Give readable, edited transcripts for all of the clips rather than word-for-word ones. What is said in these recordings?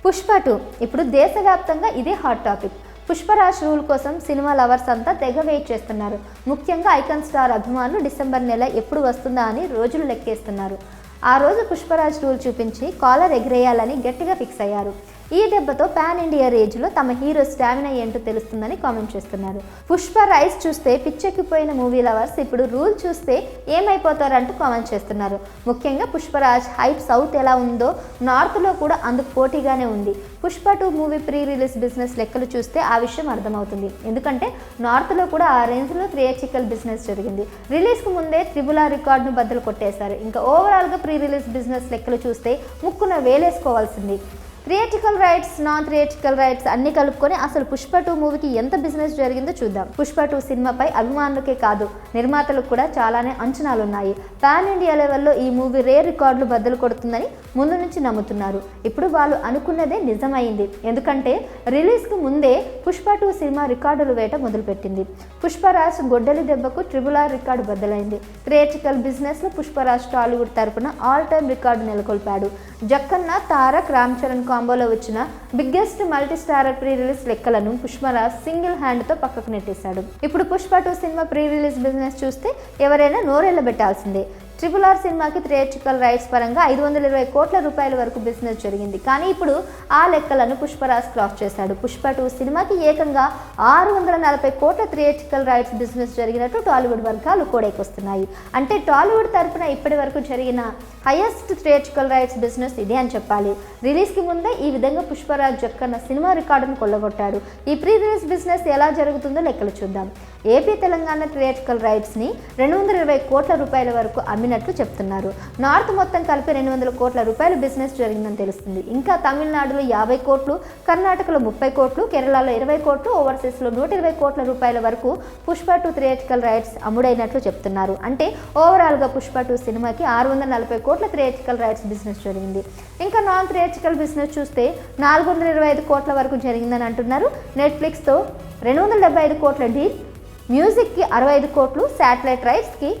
పుష్ప 2 ఇప్పుడు దేశవ్యాప్తంగా ఇదే హాట్ టాపిక్. పుష్పరాజ్ రూల్ కోసం సినిమా లవర్స్ అంతా తెగ వెయిట్ చేస్తున్నారు. ముఖ్యంగా ఐకాన్ స్టార్ అభిమానులు డిసెంబర్ నెల ఎప్పుడు వస్తుందా అని రోజులు లెక్కేస్తున్నారు. ఆ రోజు పుష్పరాజ్ రూల్ చూపించి కాలర్ ఎగిరేయాలని గట్టిగా ఫిక్స్ అయ్యారు. ఈ దెబ్బతో పాన్ ఇండియా రేంజ్లో తమ హీరో స్టామినా ఏంటో తెలుస్తుందని కామెంట్ చేస్తున్నారు. పుష్ప రైస్ చూస్తే పిచ్చెక్కిపోయిన మూవీ లవర్స్ ఇప్పుడు రూల్ చూస్తే ఏమైపోతారంటూ కామెంట్ చేస్తున్నారు. ముఖ్యంగా పుష్పరాజ్ హైప్ సౌత్ ఎలా ఉందో నార్త్లో కూడా అందుకు పోటీగానే ఉంది. Pushpa 2 movie pre release business లెక్కలు చూస్తే ఆ విషయం అర్థమవుతుంది. ఎందుకంటే నార్త్లో కూడా ఆ రేంజ్లో థియేట్రికల్ బిజినెస్ జరిగింది. రిలీజ్కు ముందే త్రిబుల్ ఆర్ రికార్డును బద్దలు కొట్టేశారు. ఇంకా ఓవరాల్గా ప్రీ రిలీజ్ బిజినెస్ లెక్కలు చూస్తే ముక్కున వేలేసుకోవాల్సింది. Theatrical rights, non theatrical rights అన్ని కలుపుకొని అసలు పుష్ప 2 మూవీకి ఎంత బిజినెస్ జరిగిందో చూద్దాం. పుష్ప 2 సినిమాపై అభిమానులకే కాదు నిర్మాతలకు కూడా చాలానే అంచనాలున్నాయి. పాన్ ఇండియా లెవెల్లో ఈ మూవీ రేర్ రికార్డులు బద్దలు కొడుతుందని ముందు నుంచి నమ్ముతున్నారు. ఇప్పుడు వాళ్ళు అనుకున్నదే నిజమైంది. ఎందుకంటే రిలీజ్కు ముందే పుష్ప 2 సినిమా రికార్డులు వేట మొదలుపెట్టింది. పుష్పరాజ్ గొడ్డలి దెబ్బకు ట్రిబుల్ ఆర్ రికార్డు బద్దలైంది. థియేట్రికల్ బిజినెస్లో పుష్పరాజ్ టాలీవుడ్ తరపున ఆల్ టైమ్ రికార్డు నెలకొల్పాడు. జక్కన్న, తారక్, రామ్ చరణ్ కాంబోలో వచ్చిన biggest multi starrer pre release లెక్కలను పుష్పరాజ్ సింగిల్ హ్యాండ్తో పక్కకు నెట్టేశాడు. ఇప్పుడు పుష్ప 2 సినిమా ప్రీ రిలీజ్ బిజినెస్ చూస్తే ఎవరైనా నోరెళ్లబెట్టాల్సిందే. ట్రిబుల్ ఆర్ సినిమాకి థియేట్రికల్ రైట్స్ పరంగా 520 కోట్ల రూపాయల వరకు బిజినెస్ జరిగింది. కానీ ఇప్పుడు ఆ లెక్కలను పుష్పరాజ్ క్రాస్ చేశాడు. పుష్ప 2 సినిమాకి ఏకంగా 640 కోట్ల థియేట్రికల్ రైట్స్ బిజినెస్ జరిగినట్టు టాలీవుడ్ వర్గాలు కోడైకొస్తున్నాయి. అంటే టాలీవుడ్ తరఫున ఇప్పటి వరకు జరిగిన హైయెస్ట్ థియేట్రికల్ రైట్స్ బిజినెస్ ఇదే అని చెప్పాలి. రిలీజ్కి ముందే ఈ విధంగా పుష్పరాజ్ జక్కన్న సినిమా రికార్డును కొల్లగొట్టాడు. ఈ ప్రీ రిలీజ్ బిజినెస్ ఎలా జరుగుతుందో లెక్కలు చూద్దాం. ఏపీ, తెలంగాణ థియేట్రికల్ రైట్స్ని 220 కోట్ల రూపాయల వరకు అమ్మినట్లు చెప్తున్నారు. నార్త్ మొత్తం కలిపి 200 కోట్ల రూపాయల బిజినెస్ జరిగిందని తెలుస్తుంది. ఇంకా తమిళనాడులో 50 కోట్లు, కర్ణాటకలో 30 కోట్లు, కేరళలో 20 కోట్లు, ఓవర్సీస్లో 120 కోట్ల రూపాయల వరకు పుష్ప 2 థియేట్రికల్ రైట్స్ అమ్ముడైనట్లు చెప్తున్నారు. అంటే ఓవరాల్గా పుష్ప 2 సినిమాకి 640 కోట్ల థియేట్రికల్ రైట్స్ బిజినెస్ జరిగింది. ఇంకా నాన్ థియేట్రికల్ బిజినెస్ చూస్తే 425 కోట్ల వరకు జరిగిందని అంటున్నారు. నెట్ఫ్లిక్స్తో 275 కోట్ల డీల్, మ్యూజిక్కి 65 కోట్లు, శాటిలైట్ రైట్స్కి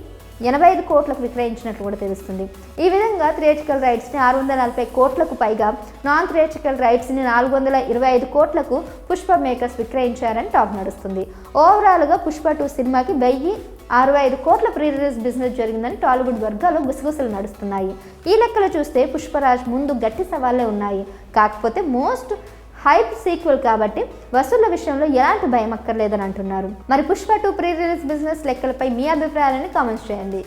85 కోట్లకు విక్రయించినట్లు కూడా తెలుస్తుంది. ఈ విధంగా థియేట్రికల్ రైట్స్ని 640 కోట్లకు పైగా, నాన్ థియేట్రికల్ రైట్స్ని 425 కోట్లకు పుష్ప మేకర్స్ విక్రయించారని టాక్ నడుస్తుంది. ఓవరాల్గా పుష్ప 2 సినిమాకి 1065 కోట్ల ప్రీ రిలీజ్ బిజినెస్ జరిగిందని టాలీవుడ్ వర్గాలు గుసగుసలు నడుస్తున్నాయి. ఈ లెక్కలు చూస్తే పుష్పరాజ్ ముందు గట్టి సవాళ్లే ఉన్నాయి. కాకపోతే మోస్ట్ హైప్ సీక్వెల్ కాబట్టి వసూళ్ల విషయంలో ఎలాంటి భయం అక్కర్లేదని అంటున్నారు. మరి పుష్ప 2 ప్రీ రిలీజ్ బిజినెస్ లెక్కలపై మీ అభిప్రాయాలను కామెంట్స్ చేయండి.